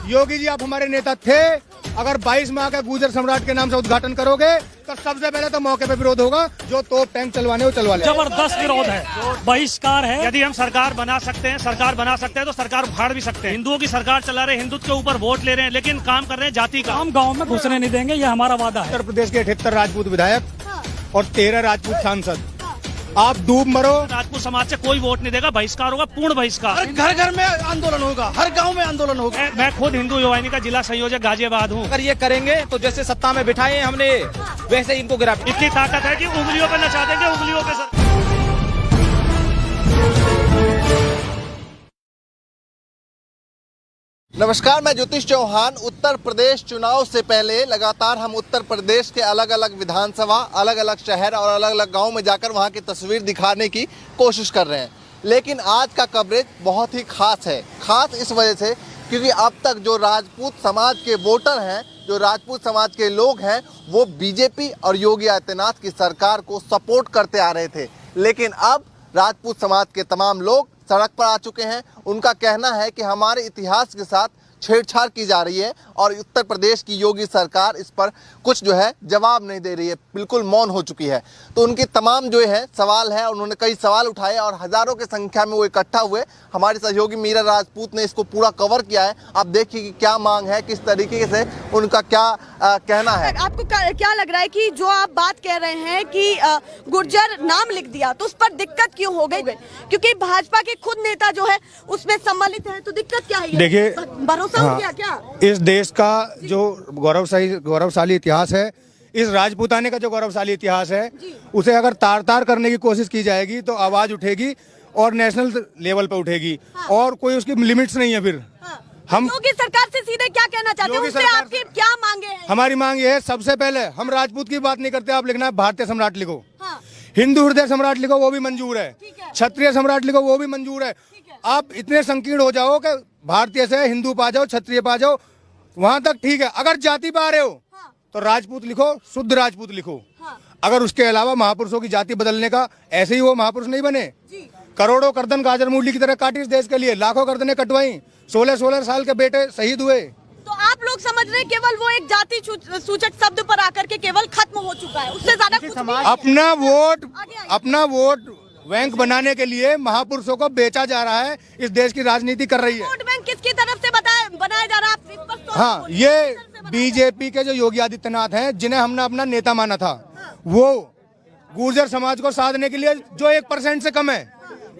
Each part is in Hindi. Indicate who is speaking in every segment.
Speaker 1: योगी जी आप हमारे नेता थे। अगर 22 माह का गुर्जर सम्राट के नाम से उद्घाटन करोगे तो सबसे पहले तो मौके पे विरोध होगा। जो तोप टैंक चलवाने वो चलवा ले।
Speaker 2: जबरदस्त विरोध है, बहिष्कार है।
Speaker 3: यदि हम सरकार बना सकते हैं तो सरकार उखाड़ भी सकते हैं। हिंदुओं की सरकार चला रहे, हिंदुत्व के ऊपर वोट ले रहे हैं, लेकिन काम कर रहे हैं जाति का।
Speaker 2: हम गांव में घुसने नहीं देंगे, ये हमारा वादा है।
Speaker 1: उत्तर प्रदेश के 78 राजपूत विधायक और 13 राजपूत सांसद, आप डूब मरो।
Speaker 3: राजपूत समाज से कोई वोट नहीं देगा, बहिष्कार होगा, पूर्ण बहिष्कार।
Speaker 4: घर घर में आंदोलन होगा, हर गांव में आंदोलन होगा।
Speaker 3: मैं खुद हिंदू युवा वाहिनी का जिला संयोजक गाजियाबाद हूँ।
Speaker 4: अगर ये करेंगे तो जैसे सत्ता में बिठाए हमने वैसे इनको गिरफ्तार।
Speaker 3: इतनी ताकत है कि उंगलियों पे नचा देंगे, उंगलियों पे सर।
Speaker 5: नमस्कार, मैं ज्योतिष चौहान। उत्तर प्रदेश चुनाव से पहले लगातार हम उत्तर प्रदेश के अलग अलग विधानसभा, अलग अलग शहर और अलग अलग गांव में जाकर वहां की तस्वीर दिखाने की कोशिश कर रहे हैं। लेकिन आज का कवरेज बहुत ही खास है। खास इस वजह से क्योंकि अब तक जो राजपूत समाज के वोटर हैं, जो राजपूत समाज के लोग हैं, वो बीजेपी और योगी आदित्यनाथ की सरकार को सपोर्ट करते आ रहे थे। लेकिन अब राजपूत समाज के तमाम लोग सड़क पर आ चुके हैं। उनका कहना है कि हमारे इतिहास के साथ छेड़छाड़ की जा रही है और उत्तर प्रदेश की योगी सरकार इस पर कुछ जो है जवाब नहीं दे रही है, बिल्कुल मौन हो चुकी है। तो उनकी तमाम जो है सवाल है, उन्होंने कई सवाल उठाए और हजारों की संख्या में वो इकट्ठा हुए। हमारे सहयोगी मीरा राजपूत ने इसको पूरा कवर किया है। आप देखिए कि क्या मांग है, किस तरीके से उनका क्या कहना है।
Speaker 6: आपको क्या लग रहा है कि जो आप बात कह रहे हैं कि गुर्जर नाम लिख दिया तो उस पर दिक्कत क्यों हो गई? क्योंकि भाजपा के खुद नेता जो है उसमें सम्मिलित है, तो दिक्कत क्या है?
Speaker 1: देखिए,
Speaker 6: भरोसा हो गया क्या?
Speaker 1: इस देश का जो गौरवशाली इतिहास है, इस राजपूताने का जो गौरवशाली इतिहास है, उसे अगर तार तार करने की कोशिश की जाएगी तो आवाज उठेगी और नेशनल लेवल पे उठेगी। और कोई उसकी लिमिट्स नहीं है। फिर हम
Speaker 6: योगी सरकार से सीधे क्या कहना चाहते हैं? उससे आपकी क्या मांगे हैं?
Speaker 1: हमारी मांग ये है, सबसे पहले हम राजपूत की बात नहीं करते। आप लिखना है भारतीय सम्राट लिखो, हिंदू हृदय सम्राट लिखो, वो भी मंजूर है। क्षत्रिय सम्राट लिखो, वो भी मंजूर है। आप इतने संकीर्ण हो जाओ कि भारतीय से हिंदू पा जाओ, क्षत्रिय पा जाओ, वहां तक ठीक है। अगर जाति पा रहे हो तो राजपूत लिखो, शुद्ध राजपूत लिखो। अगर उसके अलावा महापुरुषों की जाति बदलने का, ऐसे ही वो महापुरुष नहीं बने। करोड़ों गर्दन गाजर मूली की तरह काटी इस देश के लिए, लाखों गर्दनें कटवाई, 16-16 साल के बेटे शहीद हुए।
Speaker 6: तो आप लोग समझ रहे हैं केवल वो एक जाति सूचक शब्द पर आकर के केवल खत्म हो चुका है, उससे ज्यादा कुछ नहीं।
Speaker 1: अपना वोट बैंक बनाने के लिए महापुरुषों को बेचा जा रहा है। इस देश की राजनीति कर रही है।
Speaker 6: वोट बैंक किसकी तरफ से बनाया जा रहा है?
Speaker 1: हाँ, ये बीजेपी के जो योगी आदित्यनाथ हैं, जिन्हें हमने अपना नेता माना था, वो गुर्जर समाज को साधने के लिए जो 1% से कम है,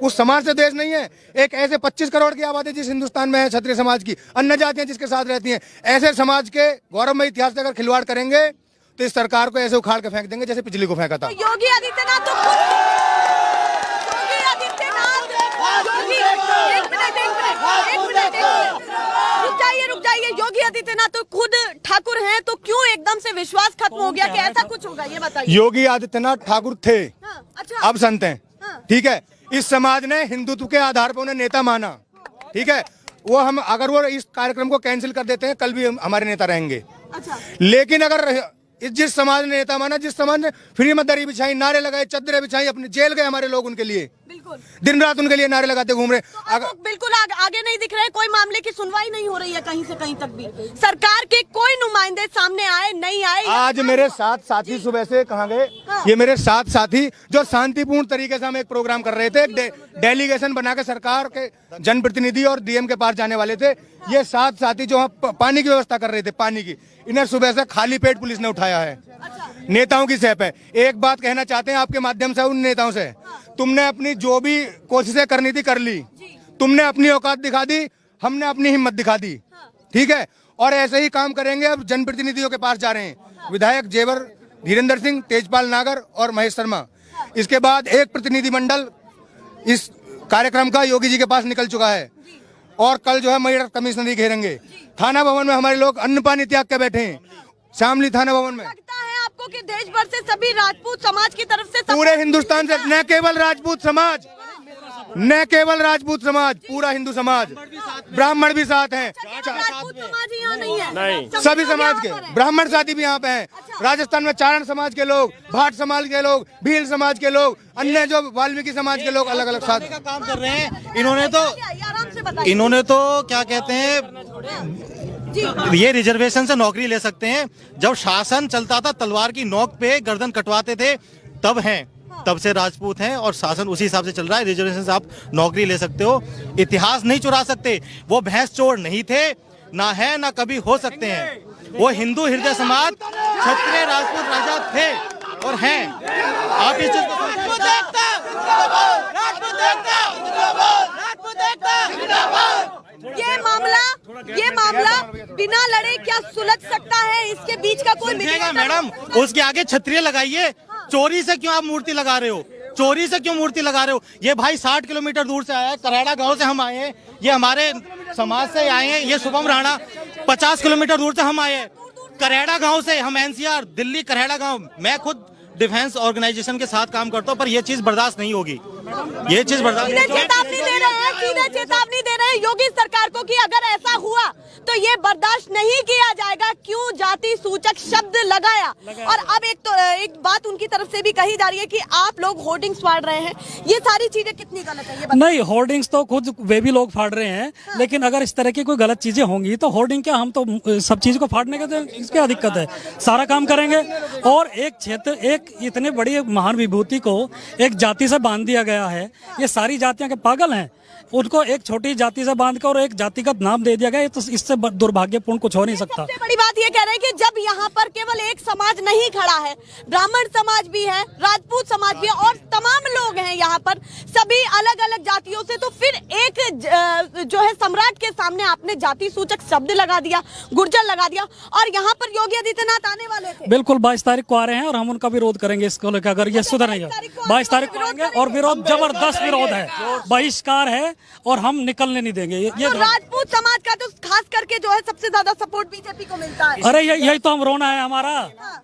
Speaker 1: उस समाज से देश नहीं है। एक ऐसे 25 करोड़ की आबादी जिस हिंदुस्तान में है, क्षत्रिय समाज की, अन्य जातियां जिसके साथ रहती हैं, ऐसे समाज के गौरवमय इतिहास से अगर खिलवाड़ करेंगे तो इस सरकार को ऐसे उखाड़ के फेंक देंगे जैसे पिछली को फेंका था।
Speaker 6: योगी आदित्यनाथ रुक जाइए। योगी आदित्यनाथ तो खुद ठाकुर हैं, तो क्यों एकदम से विश्वास खत्म हो गया कि ऐसा कुछ होगा? ये बताइए।
Speaker 1: योगी आदित्यनाथ ठाकुर थे,
Speaker 6: अच्छा,
Speaker 1: अब संत हैं। ठीक है, इस समाज ने हिंदुत्व के आधार पर उन्हें नेता माना। ठीक है, वो हम अगर वो इस कार्यक्रम को कैंसिल कर देते हैं, कल भी हमारे नेता रहेंगे।
Speaker 6: अच्छा,
Speaker 1: लेकिन अगर जिस समाज ने नेता माना, जिस समाज ने फ्री में दरी बिछाई, नारे लगाए, चद्दरें बिछाई, अपने जेल गए हमारे लोग उनके लिए,
Speaker 6: बिल्कुल
Speaker 1: दिन रात उनके लिए नारे लगाते घूम रहे।
Speaker 6: तो बिल्कुल आगे नहीं दिख रहे, कोई मामले की सुनवाई नहीं हो रही है कहीं से कहीं तक भी। सरकार के कोई नुमाइंदे सामने आए नहीं आए?
Speaker 1: आज मेरे 7 साथी सुबह से कहाँ गए? ये मेरे 7 साथी जो शांतिपूर्ण तरीके से हम एक प्रोग्राम कर रहे थे, डेलीगेशन बना के सरकार के जनप्रतिनिधि और डीएम के पास जाने वाले थे। ये 7 साथी जो पानी की व्यवस्था कर रहे थे, पानी की, इन्हें सुबह से खाली पेट पुलिस ने उठाया है। नेताओं की सेप है। एक बात कहना चाहते हैं आपके माध्यम से उन नेताओं से, तुमने अपनी जो भी कोशिशें करनी थी कर ली, तुमने अपनी औकात दिखा दी, हमने अपनी हिम्मत दिखा दी। ठीक है, और ऐसे ही काम करेंगे। अब जनप्रतिनिधियों के पास जा रहे हैं, विधायक जेवर धीरेन्द्र सिंह, तेजपाल नागर और महेश शर्मा। इसके बाद एक प्रतिनिधिमंडल इस कार्यक्रम का योगी जी के पास निकल चुका है और कल जो है महिला कमिश्नरी घेरेंगे। थाना भवन में हमारे लोग अन्न पानी त्याग के बैठे हैं, शामली थाना भवन में।
Speaker 6: लगता है आपको कि देश भर से सभी राजपूत समाज की तरफ से,
Speaker 1: पूरे हिंदुस्तान से, न केवल राजपूत समाज, न केवल राजपूत समाज, पूरा हिंदू समाज, ब्राह्मण भी साथ हैं।
Speaker 6: राजपूत समाज यहाँ नहीं है?
Speaker 3: नहीं,
Speaker 1: सभी समाज के ब्राह्मण साथी भी यहाँ पे हैं। राजस्थान में चारण समाज के लोग, भाट समाज के लोग, भील समाज के लोग, अन्य जो वाल्मीकि समाज के लोग अलग अलग साथ
Speaker 4: का काम कर रहे हैं। इन्होंने तो
Speaker 6: आराम से बताइए।
Speaker 4: इन्होंने तो क्या कहते हैं,
Speaker 7: ये रिजर्वेशन से नौकरी ले सकते हैं। जब शासन चलता था तलवार की नोक पे गर्दन कटवाते थे तब हैं, तब से राजपूत हैं और शासन उसी हिसाब से चल रहा है। रिजर्वेशन से आप नौकरी ले सकते हो, इतिहास नहीं चुरा सकते। वो भैंस चोर नहीं थे, ना है ना कभी हो सकते हैं। वो हिंदू हृदय समाज क्षत्रिय राजपूत राजा थे और हैं। आप इस चीज को
Speaker 6: ये मामला बिना लड़े क्या सुलझ सकता है? इसके बीच का कोई
Speaker 7: सुलझेगा मैडम। उसके आगे क्षत्रिय लगाइए। चोरी से क्यों आप मूर्ति लगा रहे हो? चोरी से क्यों मूर्ति लगा रहे हो? ये भाई 60 किलोमीटर दूर से आया है, करैड़ा गांव से हम आए हैं, ये हमारे समाज से आए हैं। ये शुभम राणा 50 किलोमीटर दूर से हम आए हैं, करैड़ा गांव से। हम एनसीआर दिल्ली करैड़ा गांव। मैं खुद डिफेंस ऑर्गेनाइजेशन के साथ काम करता हूं, पर ये चीज बर्दाश्त नहीं होगी। ये चीज बर्दाश्त
Speaker 6: सीधे चेतावनी दे रहे हैं, सीधे चेतावनी दे रहे हैं योगी सरकार को कि अगर ऐसा हुआ तो ये बर्दाश्त नहीं किया जाएगा। क्यों जाति सूचक शब्द लगाया? और अब एक बात उनकी तरफ से भी कही जा रही है कि आप लोग होर्डिंग्स फाड़ रहे हैं। ये सारी चीजें कितनी गलत है? ये बताइए।
Speaker 2: नहीं, होर्डिंग्स तो खुद वे भी लोग फाड़ रहे हैं, लेकिन अगर इस तरह की कोई गलत चीजें होंगी तो होर्डिंग क्या, हम तो सब चीज को फाड़ने का तो क्या दिक्कत है? सारा काम करेंगे। और एक क्षेत्र, एक इतने बड़ी महान विभूति को एक जाति से बांध दिया गया है। ये सारी जातियां के पागल हैं, उनको एक छोटी जाति से बांध कर और एक जातिगत नाम दे दिया गया। तो इससे दुर्भाग्यपूर्ण कुछ हो नहीं सकता।
Speaker 6: सबसे बड़ी बात ये कह रहे हैं कि जब यहाँ पर केवल एक समाज नहीं खड़ा है, ब्राह्मण समाज भी है, राजपूत समाज भी है और तमाम लोग हैं यहाँ पर, सभी अलग अलग जातियों से, तो फिर एक जो है सम्राट के सामने आपने जाति सूचक शब्द लगा दिया, गुर्जर लगा दिया। और यहाँ पर योगी आदित्यनाथ आने वाले थे।
Speaker 2: बिल्कुल 22 तारीख को आ रहे हैं और हम उनका विरोध करेंगे इसको लेकर। अगर ये सुधर नहीं है 22 तारीख को आएंगे और विरोध, जबरदस्त विरोध है, बहिष्कार है और हम निकलने नहीं देंगे। ये
Speaker 6: तो राजपूत समाज का तो खास करके जो है सबसे ज्यादा सपोर्ट बीजेपी को मिलता है।
Speaker 2: अरे यही तो हम रोना है हमारा,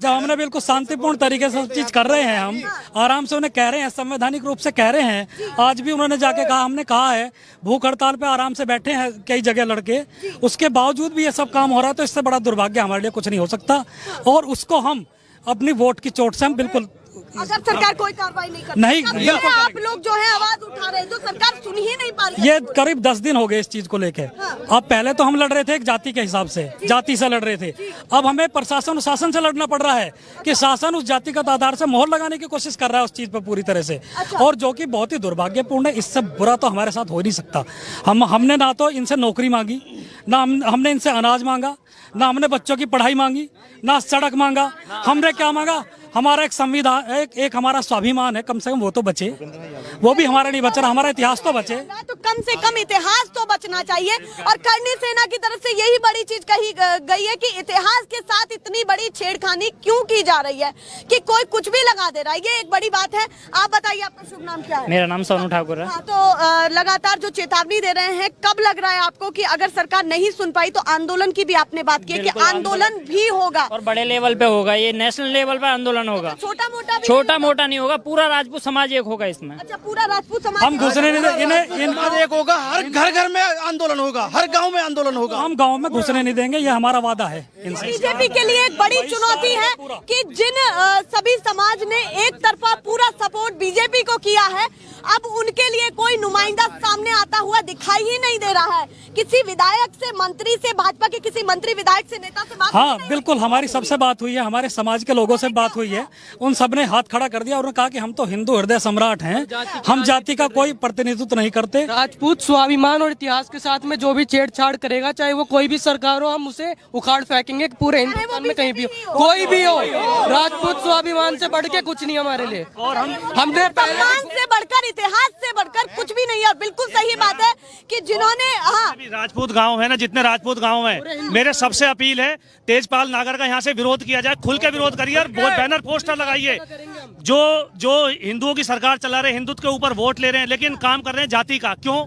Speaker 2: जब हमने बिल्कुल शांतिपूर्ण तरीके से सब चीज कर रहे हैं, हम आराम से उन्हें कह रहे हैं, संवैधानिक रूप से कह रहे हैं। आज भी उन्होंने जाके कहा, हमने कहा है, भूख हड़ताल पे आराम से बैठे हैं कई जगह लड़के, उसके बावजूद भी ये सब काम हो रहा है। तो इससे बड़ा दुर्भाग्य हमारे लिए कुछ नहीं हो सकता। और उसको हम अपनी वोट की चोट से हम बिल्कुल,
Speaker 6: अगर सरकार कोई कार्रवाई नहीं करती,
Speaker 2: नहीं,
Speaker 6: बिल्कुल आप लोग जो है आवाज उठा रहे हैं, जो सरकार सुन ही नहीं पा रही है।
Speaker 2: ये करीब 10 दिन हो गए इस चीज को लेके। अब पहले तो हम लड़ रहे थे एक जाति के हिसाब से, जाति से लड़ रहे थे। अब हमें प्रशासन और शासन से लड़ना पड़ रहा है कि शासन उस जातिगत आधार से मोहर लगाने की कोशिश कर रहा है उस चीज पर पूरी तरह से। और जो कि बहुत ही दुर्भाग्यपूर्ण है। इससे बुरा तो हमारे साथ हो नहीं सकता। हमने ना तो इनसे नौकरी मांगी, ना हमने इनसे अनाज मांगा, ना हमने बच्चों की पढ़ाई मांगी, ना सड़क मांगा। हमने क्या मांगा? हमारा एक संविधान, एक हमारा स्वाभिमान है, कम से कम वो तो बचे। वो भी हमारा नहीं बच रहा, हमारा इतिहास तो बचे।
Speaker 6: तो कम से कम इतिहास तो बचना चाहिए। और करनी सेना की तरफ से यही बड़ी चीज कही गई है कि इतिहास के साथ इतनी बड़ी छेड़खानी क्यों की जा रही है, कि कोई कुछ भी लगा दे रहा है। ये एक बड़ी बात है। आप बताइए, आपका शुभ नाम क्या है?
Speaker 8: मेरा नाम सोनू ठाकुर है।
Speaker 6: तो लगातार जो चेतावनी दे रहे हैं, कब लग रहा है आपको कि अगर सरकार नहीं सुन पाई तो आंदोलन की भी आपने बात की है कि आंदोलन भी होगा
Speaker 8: और बड़े लेवल पे होगा? ये नेशनल लेवल पे आंदोलन होगा।
Speaker 6: छोटा मोटा
Speaker 8: नहीं होगा, पूरा राजपूत समाज एक होगा इसमें।
Speaker 6: अच्छा, पूरा राजपूत समाज
Speaker 2: हम घुसने नहीं देंगे, इन्हें
Speaker 9: एक होगा, हर घर घर में आंदोलन होगा, हर गांव में आंदोलन होगा।
Speaker 2: हम गांव में घुसने नहीं देंगे, ये हमारा वादा है इनसे।
Speaker 6: बीजेपी के लिए एक बड़ी चुनौती है कि जिन सभी समाज ने एक तरफा पूरा सपोर्ट बीजेपी को किया है, अब उनके लिए कोई नुमाइंदा सामने आता हुआ दिखाई ही नहीं दे रहा है। किसी विधायक से, मंत्री से, भाजपा के किसी मंत्री विधायक से, नेता से बात
Speaker 2: हाँ बिल्कुल, हमारी सबसे बात हुई है, हमारे समाज के लोगों से बात हुई है। उन सब ने हाथ खड़ा कर दिया और कहा कि हम तो हिंदू हृदय सम्राट हैं, हम जाति का कोई प्रतिनिधित्व नहीं करते।
Speaker 10: राजपूत स्वाभिमान और इतिहास के साथ में जो भी छेड़छाड़ करेगा, चाहे वो कोई भी सरकार हो, हम उसे उखाड़ फेंकेंगे पूरे हिंदुस्तान में, कहीं भी हो, कोई भी हो। राजपूत स्वाभिमान से बढ़ के कुछ नहीं हमारे लिए। और हमने
Speaker 6: सम्मान से बढ़कर, इतिहास से बढ़कर कुछ भी नहीं है। बिल्कुल सही बात है कि जिन्होंने
Speaker 3: राजपूत गांव है ना, जितने राजपूत गांव हैं, मेरे सबसे अपील है तेजपाल नागर का यहाँ से विरोध किया जाए, खुल के विरोध करिए और बैनर पोस्टर लगाइए। जो हिंदुओं की सरकार चला रहे, हिंदुत्व के ऊपर वोट ले रहे हैं, लेकिन काम कर रहे हैं जाति का। क्यों?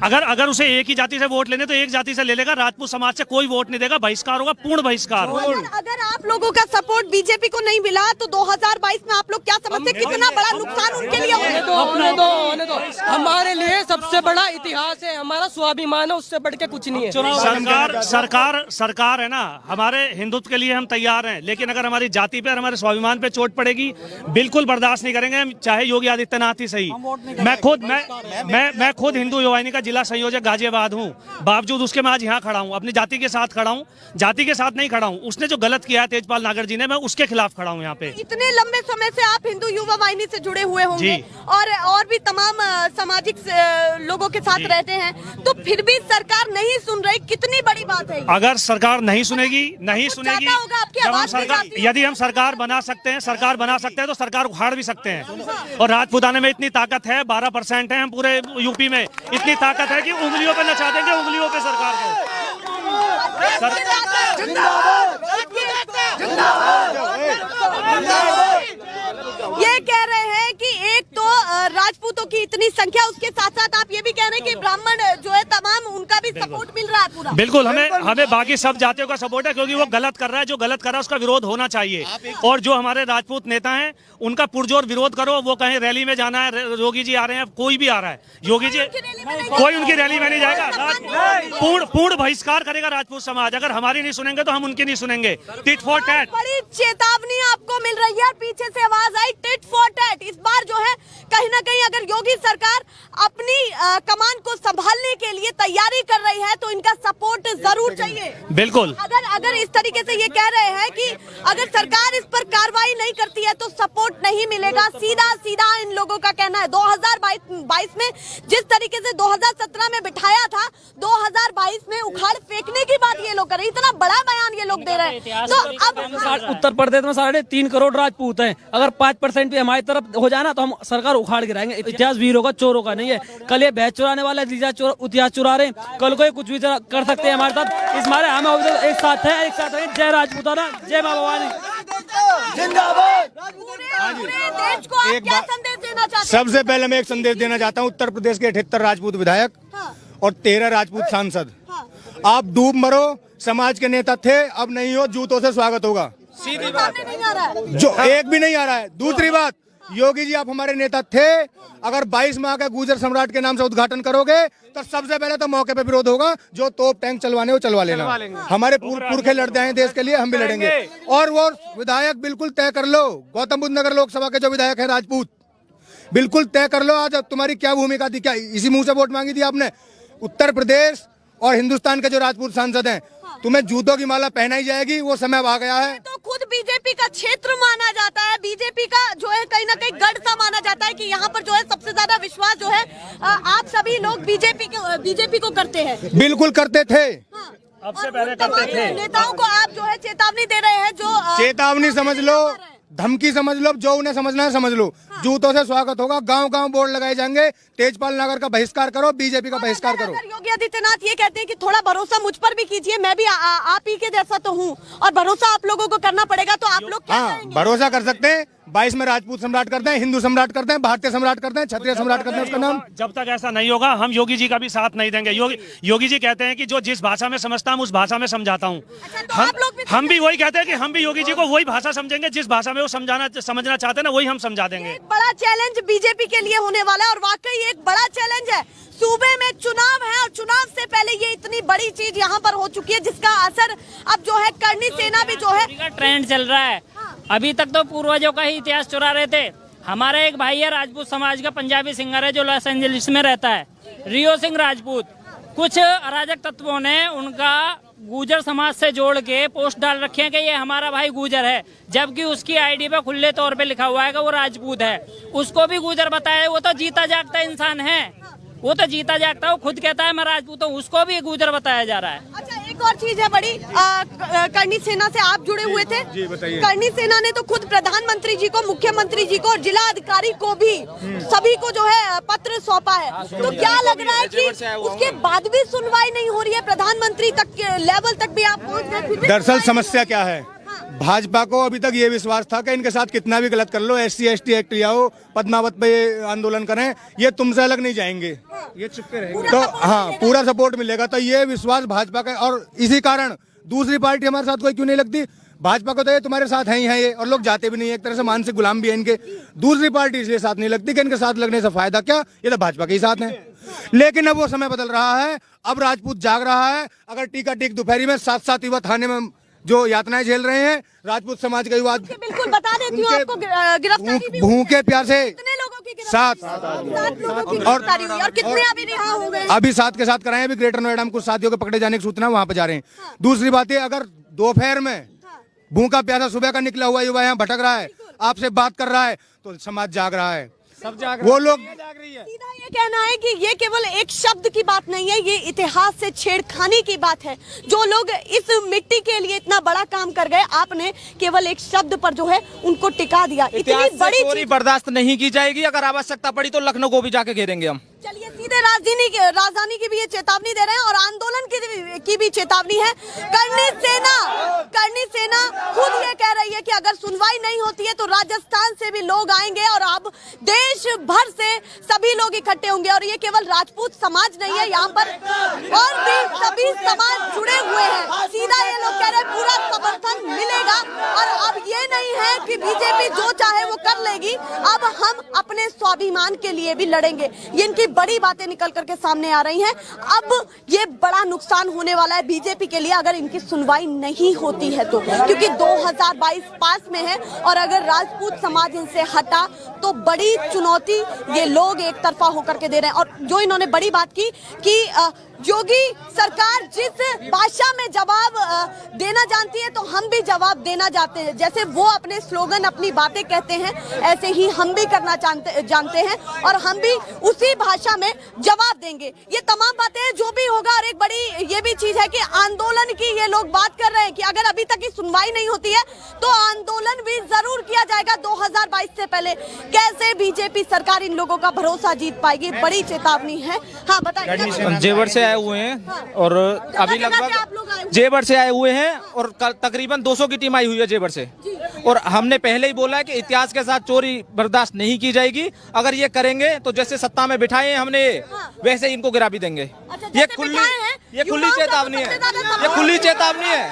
Speaker 3: अगर उसे एक ही जाति से वोट लेने तो एक जाति से ले लेगा, राजपूत समाज से कोई वोट नहीं देगा, बहिष्कार होगा, पूर्ण बहिष्कार।
Speaker 6: अगर आप लोगों का सपोर्ट बीजेपी को नहीं मिला तो 2022 में आप लोग क्या समझते, कितना बड़ा नुकसान उनके लिए
Speaker 10: होने दो। हमारे लिए सबसे बड़ा इतिहास है, हमारा स्वाभिमान है, उससे बढ़ के कुछ नहीं है।
Speaker 3: सरकार है ना, हमारे हिंदुत्व के लिए हम तैयार हैं, लेकिन अगर हमारी जाति पे और हमारे स्वाभिमान पे चोट पड़ेगी, बिल्कुल बर्दाश्त नहीं करेंगे, चाहे योगी आदित्यनाथ ही सही। मैं खुद हिंदू युवा वाहिनी का जिला संयोजक गाजियाबाद हूँ, बावजूद उसके मैं आज यहाँ खड़ा हूँ, अपनी जाति के साथ खड़ा हूँ, जाति के साथ नहीं खड़ा हूँ। उसने जो गलत किया है तेजपाल नागर जी ने, मैं उसके खिलाफ खड़ा हूँ यहाँ पे।
Speaker 6: इतने लंबे समय से आप हिंदू युवा वाहिनी से जुड़े हुए होंगे और भी तमाम सामाजिक लोगों के साथ रहते हैं, तो फिर भी सरकार नहीं सुन रही, कितनी बड़ी बात है?
Speaker 3: अगर सरकार नहीं सुनेगी,
Speaker 6: होगा आपकी
Speaker 3: जब हम
Speaker 6: आवाज नहीं
Speaker 3: सरकार,
Speaker 6: जाती है।
Speaker 3: यदि हम सरकार बना सकते हैं तो सरकार उखाड़ भी सकते हैं। और राजपूताने में इतनी ताकत है, 12% है हम पूरे यूपी में, इतनी ताकत है कि उंगलियों पे नचा देंगे, उंगलियों पे सरकार को।
Speaker 6: ये कह रहे हैं कि एक तो राजपूतों की इतनी संख्या, उसके साथ साथ आप ये भी कह रहे हैं कि ब्राह्मण जो है तमाम, उनका भी सपोर्ट मिल रहा है पूरा।
Speaker 3: बिल्कुल, हमें बाकी सब जातियों का सपोर्ट है, क्योंकि वो गलत कर रहा है, जो गलत कर रहा है उसका विरोध होना चाहिए। और जो हमारे राजपूत नेता हैं उनका पुरजोर विरोध करो। वो कहीं रैली में जाना है, योगी जी आ रहे हैं, कोई भी आ रहा है, योगी जी कोई उनकी रैली में नहीं जाएगा। पूर्ण बहिष्कार करेगा राजपूत समाज। अगर हमारी नहीं सुनेंगे तो हम उनकी नहीं सुनेंगे। Tit for tat.
Speaker 6: बड़ी चेतावनी आपको मिल रही है, पीछे से आवाज आई टिट फॉर टैट। इस बार जो है कहीं ना कहीं अगर योगी सरकार अपनी कमान को संभालने के लिए तैयारी कर रही है तो इनका सपोर्ट जरूर चाहिए।
Speaker 3: बिल्कुल,
Speaker 6: अगर इस तरीके से ये कह रहे हैं कि अगर सरकार इस पर कार्रवाई नहीं करती है तो सपोर्ट नहीं मिलेगा, सीधा इन लोगों का कहना है। 2022 में जिस तरीके से 2017 में बिठाया था, 2022 में उखाड़ फेंकने की बात ये लोग कर रहे हैं। इतना बड़ा बयान ये लोग दे रहे हैं। तो अब
Speaker 10: उत्तर प्रदेश में 3.5 करोड़ राजपूत हैं, अगर 5% भी हमारी तरफ हो जाए ना तो हम सरकार उखाड़ गिराएंगे। इतिहास वीरों का, चोरों का नहीं है। कल ये भैंस चुराने वाला इतिहास चुरा रहे हैं, कल को कुछ भी कर सकते हैं हमारे साथ। इस मारे हम एक साथ है। जय राजपूताना, जय मां भवानी
Speaker 1: जिंदाबाद।
Speaker 6: पूरे देश को आप क्या संदेश देना चाहते हैं?
Speaker 1: सबसे पहले मैं एक संदेश देना चाहता हूँ उत्तर प्रदेश के 78 राजपूत विधायक और 13 राजपूत सांसद, आप डूब मरो, समाज के नेता थे, अब नहीं हो, जूतों से स्वागत होगा।
Speaker 6: सीधी बात नहीं आ रहा है,
Speaker 1: जो एक भी नहीं आ रहा है। दूसरी बात, योगी जी आप हमारे नेता थे, अगर 22 माह का गुजर सम्राट के नाम से उद्घाटन करोगे तो सबसे पहले तो मौके पे विरोध होगा। जो तोप टैंक चलवाने वो चलवा लेना। हमारे पुरखे लड़ते हैं देश के लिए, हम भी लड़ेंगे। और वो विधायक बिल्कुल तय कर लो, गौतम बुद्ध नगर लोकसभा के जो विधायक है राजपूत, बिल्कुल तय कर लो आज तुम्हारी क्या भूमिका थी। क्या इसी मुंह से वोट मांगी थी आपने? उत्तर प्रदेश और हिंदुस्तान के जो राजपूत सांसद हैं, तुम्हें जूतों की माला पहनाई जाएगी, वो समय आ गया है।
Speaker 6: तो खुद बीजेपी का क्षेत्र माना जाता है, बीजेपी का जो है कहीं ना कहीं गढ़ सा माना जाता है कि यहाँ पर जो है सबसे ज्यादा विश्वास जो है आप सभी लोग बीजेपी को करते हैं।
Speaker 1: बिल्कुल करते थे,
Speaker 3: अब से पहले करते थे।
Speaker 6: नेताओं को आप जो है चेतावनी दे रहे हैं, जो
Speaker 1: चेतावनी समझ लो, धमकी समझ लो, जो उन्हें समझना है समझ लो। जूतों से स्वागत होगा, गांव-गांव बोर्ड लगाए जाएंगे, तेजपाल नागर का बहिष्कार करो, बीजेपी का बहिष्कार करो।
Speaker 6: अगर योगी आदित्यनाथ ये कहते हैं कि थोड़ा भरोसा मुझ पर भी कीजिए, मैं भी आप ही के जैसा तो हूँ और भरोसा आप लोगों को करना पड़ेगा, तो आप लोग क्या करेंगे?
Speaker 1: भरोसा कर सकते हैं। 22 में राजपूत सम्राट करते हैं, हिंदू सम्राट करते हैं, भारतीय सम्राट करते हैं, क्षत्रिय सम्राट करते हैं, उसका नाम।
Speaker 3: जब तक ऐसा नहीं होगा हम योगी जी का भी साथ नहीं देंगे। योगी जी कहते हैं कि जो जिस भाषा में समझता हूँ उस भाषा में समझाता हूँ। हम भी वही कहते हैं कि हम भी योगी जी को वही भाषा समझेंगे, जिस भाषा में वो समझना चाहते हैं ना, वही हम समझा देंगे।
Speaker 6: एक बड़ा चैलेंज बीजेपी के लिए होने वाला है और वाकई एक बड़ा चैलेंज है। सूबे में चुनाव है और चुनाव से पहले ये इतनी बड़ी चीज यहाँ पर हो चुकी है, जिसका असर अब जो है करनी सेना भी जो है
Speaker 8: ट्रेंड चल रहा है। अभी तक तो पूर्वजों का ही इतिहास चुरा रहे थे। हमारा एक भाई है राजपूत समाज का, पंजाबी सिंगर है, जो लॉस एंजलिस में रहता है, रियो सिंह राजपूत। कुछ अराजक तत्वों ने उनका गुजर समाज से जोड़ के पोस्ट डाल रखे हैं कि ये हमारा भाई गुजर है, जबकि उसकी आईडी पे खुले तौर पे लिखा हुआ है कि वो राजपूत है। उसको भी गुजर बताया, वो तो जीता जागता इंसान है, वो तो जीता जागता है, वो खुद कहता है मैं राजपूत हूँ, उसको भी गुजर बताया जा रहा है।
Speaker 6: अच्छा, एक और चीज है बड़ी, करनी सेना से आप जुड़े हुए थे।
Speaker 1: जी बताइए।
Speaker 6: करनी सेना ने तो खुद प्रधानमंत्री जी को, मुख्यमंत्री जी को और जिला अधिकारी को भी, सभी को जो है पत्र सौंपा है। तो क्या लग रहा है कि उसके बाद भी सुनवाई नहीं हो रही है? प्रधानमंत्री तक के लेवल तक भी आप पहुँच गए?
Speaker 1: दरअसल समस्या क्या है, भाजपा को अभी तक ये विश्वास था कि इनके साथ कितना भी गलत कर लो, SC ST एक्ट ले आओ, पद्मावत पे आंदोलन करें, ये तुमसे अलग नहीं जाएंगे, ये चुपके रहेंगे, तो हाँ पूरा सपोर्ट मिलेगा। तो ये विश्वास भाजपा का, और इसी कारण दूसरी पार्टी हमारे साथ कोई क्यों नहीं लगती। भाजपा को तो ये तुम्हारे साथ है ही है ये, और लोग जाते भी नहीं है, एक तरह से मानसिक गुलाम भी है इनके। दूसरी पार्टी इसलिए साथ नहीं लगती कि इनके साथ लगने से फायदा क्या, ये तो भाजपा के ही साथ है। लेकिन अब वो समय बदल रहा है, अब राजपूत जाग रहा है। अगर टीका टीक दोपहरी में 7-7 युवा थाने में जो यातनाएं झेल रहे हैं, राजपूत समाज के युवा
Speaker 6: बिल्कुल बता देती हूँ आपको, गिरफ्तारी भी
Speaker 1: भूखे प्यार से
Speaker 6: कितने लोगों की
Speaker 1: सात
Speaker 6: लोगों की गिरफ्तारी हुई और कितने अभी रिहा हो गए?
Speaker 1: अभी 7 के 7 कराए। अभी ग्रेटर नोएडा में कुछ साथियों के पकड़े जाने की सूचना, वहां पर जा रहे हैं। दूसरी बात है, अगर दोपहर में भूखा प्यासा सुबह का निकला हुआ युवा यहाँ भटक रहा है, आपसे बात कर रहा है, तो समाज जाग रहा है।
Speaker 4: सब जाग
Speaker 1: वो लोग
Speaker 6: सीधा ये कहना है कि ये केवल एक शब्द की बात नहीं है, ये इतिहास से छेड़खानी की बात है। जो लोग इस मिट्टी के लिए इतना बड़ा काम कर गए, आपने केवल एक शब्द पर जो है उनको टिका दिया। इतनी बड़ी
Speaker 4: चोरी बर्दाश्त नहीं की जाएगी। अगर आवश्यकता पड़ी तो लखनऊ को भी जाके घेरेंगे हम।
Speaker 6: चलिए सीधे राजधानी की भी ये चेतावनी दे रहे हैं और आंदोलन की भी चेतावनी है। करनी सेना खुद ये कह रही है कि अगर सुनवाई नहीं होती है तो राजस्थान से भी लोग आएंगे और अब देश भर से सभी लोग इकट्ठे होंगे। और ये केवल राजपूत समाज नहीं है, यहाँ पर और भी सभी समाज जुड़े हुए हैं। सीधा ये लोग कह रहे हैं पूरा समर्थन मिलेगा और अब ये नहीं है कि बीजेपी जो चाहे वो कर लेगी, अब हम अपने स्वाभिमान के लिए भी लड़ेंगे। ये इनकी बड़ी बातें निकल करके सामने आ रही हैं। अब ये बड़ा नुकसान होने वाला है बीजेपी के लिए अगर इनकी सुनवाई नहीं होती है तो, क्योंकि 2022 पास में है और अगर राजपूत समाज इनसे हटा तो बड़ी चुनौती ये लोग एक तरफा होकर के दे रहे हैं। और जो इन्होंने बड़ी बात की कि योगी सरकार जिस भाषा में जवाब देना जानती है तो हम भी जवाब देना जानते हैं। जैसे वो अपने स्लोगन अपनी बातें कहते हैं, ऐसे ही हम भी करना जानते हैं और हम भी उसी भाषा में जवाब देंगे। ये तमाम बातें जो भी होगा। और एक बड़ी ये भी चीज है कि आंदोलन की ये लोग बात कर रहे हैं कि अगर अभी तक की सुनवाई नहीं होती है तो आंदोलन भी जरूर किया जाएगा 2022 से पहले। कैसे बीजेपी सरकार इन लोगों का भरोसा जीत पाएगी, बड़ी चेतावनी है। हाँ बताइए।
Speaker 4: जेवर से आए हुए हैं और अभी लगभग जेवर से आए हुए हैं और तकरीबन 200 की टीम आई हुई है जेवर से। और हमने पहले ही बोला है कि इतिहास के साथ चोरी बर्दाश्त नहीं की जाएगी। अगर ये करेंगे तो जैसे सत्ता में बिठाए हमने वैसे ही इनको गिरा भी देंगे। ये खुली चेतावनी है, ये खुली चेतावनी है।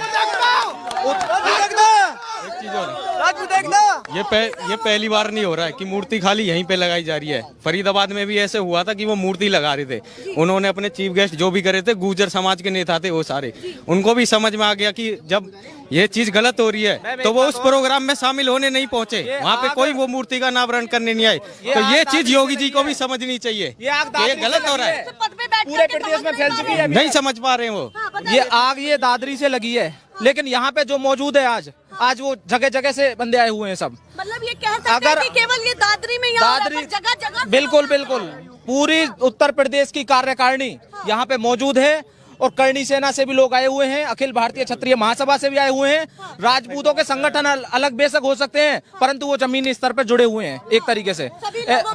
Speaker 11: ये पहली बार नहीं हो रहा है कि मूर्ति खाली यहीं पे लगाई जा रही है। फरीदाबाद में भी ऐसे हुआ था कि वो मूर्ति लगा रहे थे। उन्होंने अपने चीफ गेस्ट जो भी करे थे, गुर्जर समाज के नेता थे वो सारे, उनको भी समझ में आ गया कि जब ये चीज गलत हो रही है तो वो उस प्रोग्राम में शामिल होने नहीं पहुंचे। वहाँ पे कोई वो मूर्ति का अनावरण करने नहीं आए। तो ये चीज योगी जी को भी समझनी चाहिए, ये गलत हो रहा है।
Speaker 4: पूरे प्रदेश में फैल चुकी है,
Speaker 11: नहीं समझ पा रहे हैं वो।
Speaker 4: ये आग ये दादरी से लगी है, लेकिन यहाँ पे जो मौजूद है आज वो जगह जगह से बंदे आए हुए हैं सब।
Speaker 6: मतलब ये कह सकते हैं कि केवल ये दादरी में जगह जगह
Speaker 4: बिल्कुल पूरी उत्तर प्रदेश की कार्यकारिणी यहाँ पे मौजूद है। और करनी सेना से भी लोग आए हुए हैं, अखिल भारतीय क्षत्रिय महासभा से भी आए हुए हैं। राजपूतों के संगठन अलग बेशक हो सकते हैं, परंतु वो जमीनी स्तर पर जुड़े हुए हैं एक तरीके से।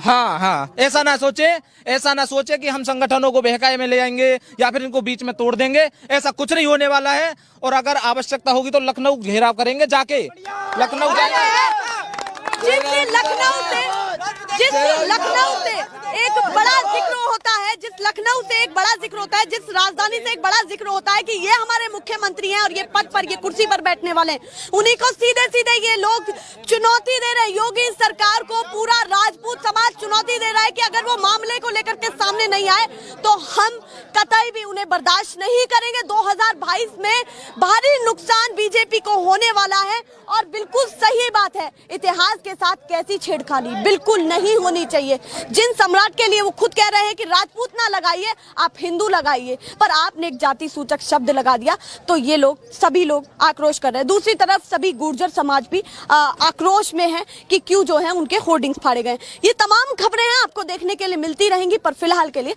Speaker 4: हाँ, ऐसा ना सोचे कि हम संगठनों को बहकाए में ले आएंगे या फिर इनको बीच में तोड़ देंगे। ऐसा कुछ नहीं होने वाला है। और अगर आवश्यकता होगी तो लखनऊ घेराव करेंगे, जाके लखनऊ
Speaker 6: जिस लखनऊ से एक बड़ा जिक्र होता है, जिस राजधानी से एक बड़ा जिक्र होता है कि ये हमारे मुख्यमंत्री हैं और ये पद पर, ये कुर्सी पर बैठने वाले हैं, उन्हीं को सीधे सीधे ये लोग चुनौती दे रहे हैं। योगी सरकार को पूरा राजपूत समाज चुनौती दे रहा है कि अगर वो मामले को लेकर के सामने नहीं आए तो हम कतई भी उन्हें बर्दाश्त नहीं करेंगे। 2022 में भारी नुकसान बीजेपी को होने वाला है। और बिल्कुल सही बात है, इतिहास के साथ कैसी छेड़खानी बिल्कुल नहीं होनी चाहिए। जिन सम्राट के लिए वो खुद कह रहे हैं कि राजपूत ना लगाइए, आप हिंदू लगाइए, पर आपने एक जाति सूचक शब्द लगा दिया तो ये लोग सभी लोग आक्रोश कर रहे हैं। दूसरी तरफ सभी गुर्जर समाज भी आक्रोश में है कि क्यों जो है उनके होर्डिंग्स फाड़े गए। ये तमाम खबरें हैं आपको देखने के लिए मिलती रहेंगी, पर फिलहाल के लिए